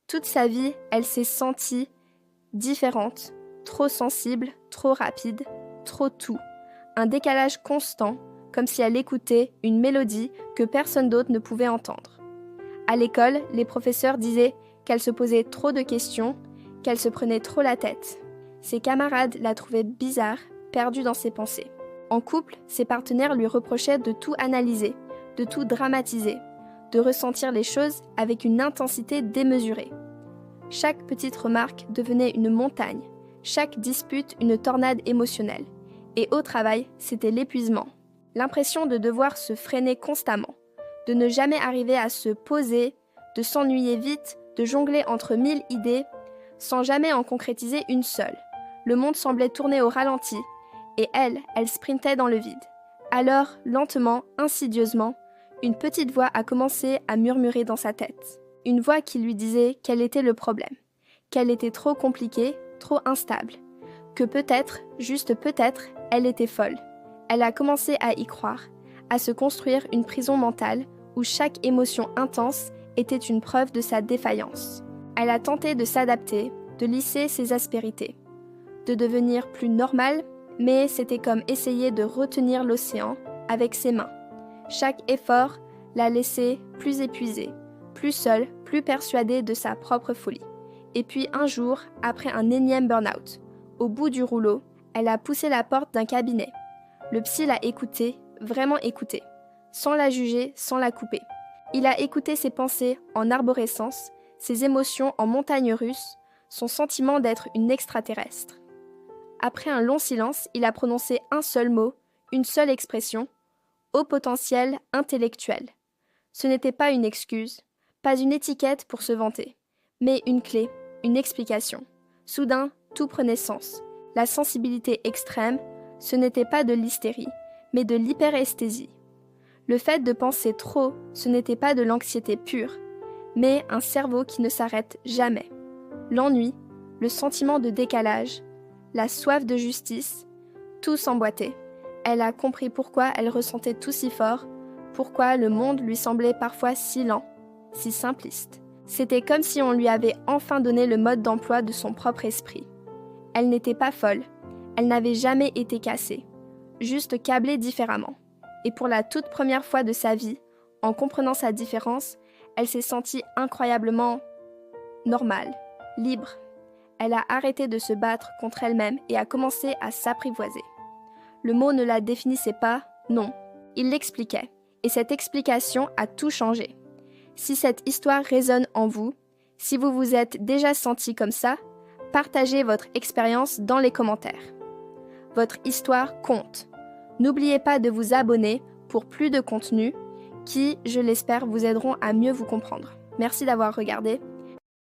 Toute sa vie, elle s'est sentie différente, trop sensible, trop rapide, trop tout. Un décalage constant, comme si elle écoutait une mélodie que personne d'autre ne pouvait entendre. À l'école, les professeurs disaient qu'elle se posait trop de questions, qu'elle se prenait trop la tête. Ses camarades la trouvaient bizarre, perdue dans ses pensées. En couple, ses partenaires lui reprochaient de tout analyser, de tout dramatiser, de ressentir les choses avec une intensité démesurée. Chaque petite remarque devenait une montagne, chaque dispute une tornade émotionnelle. Et au travail, c'était l'épuisement. L'impression de devoir se freiner constamment, de ne jamais arriver à se poser, de s'ennuyer vite, de jongler entre 1000 idées, sans jamais en concrétiser une seule. Le monde semblait tourner au ralenti, et elle sprintait dans le vide. Alors, lentement, insidieusement, une petite voix a commencé à murmurer dans sa tête. Une voix qui lui disait quel était le problème, qu'elle était trop compliquée, trop instable, que peut-être, juste peut-être, elle était folle. Elle a commencé à y croire, à se construire une prison mentale où chaque émotion intense était une preuve de sa défaillance. Elle a tenté de s'adapter, de lisser ses aspérités, de devenir plus normale, mais c'était comme essayer de retenir l'océan avec ses mains. Chaque effort l'a laissée plus épuisée, plus seule, plus persuadée de sa propre folie. Et puis un jour, après un énième burn-out, au bout du rouleau, elle a poussé la porte d'un cabinet. Le psy l'a écoutée, vraiment écoutée, sans la juger, sans la couper. Il a écouté ses pensées en arborescence, ses émotions en montagne russe, son sentiment d'être une extraterrestre. Après un long silence, il a prononcé un seul mot, une seule expression, haut potentiel intellectuel. Ce n'était pas une excuse, pas une étiquette pour se vanter, mais une clé, une explication. Soudain, tout prenait sens. La sensibilité extrême, ce n'était pas de l'hystérie, mais de l'hyperesthésie. Le fait de penser trop, ce n'était pas de l'anxiété pure, mais un cerveau qui ne s'arrête jamais. L'ennui, le sentiment de décalage, la soif de justice, tout s'emboîtait. Elle a compris pourquoi elle ressentait tout si fort, pourquoi le monde lui semblait parfois si lent, si simpliste. C'était comme si on lui avait enfin donné le mode d'emploi de son propre esprit. Elle n'était pas folle, elle n'avait jamais été cassée, juste câblée différemment. Et pour la toute première fois de sa vie, en comprenant sa différence, elle s'est sentie incroyablement normale, libre. Elle a arrêté de se battre contre elle-même et a commencé à s'apprivoiser. Le mot ne la définissait pas, non, il l'expliquait. Et cette explication a tout changé. Si cette histoire résonne en vous, si vous vous êtes déjà senti comme ça, partagez votre expérience dans les commentaires. Votre histoire compte. N'oubliez pas de vous abonner pour plus de contenus qui, je l'espère, vous aideront à mieux vous comprendre. Merci d'avoir regardé.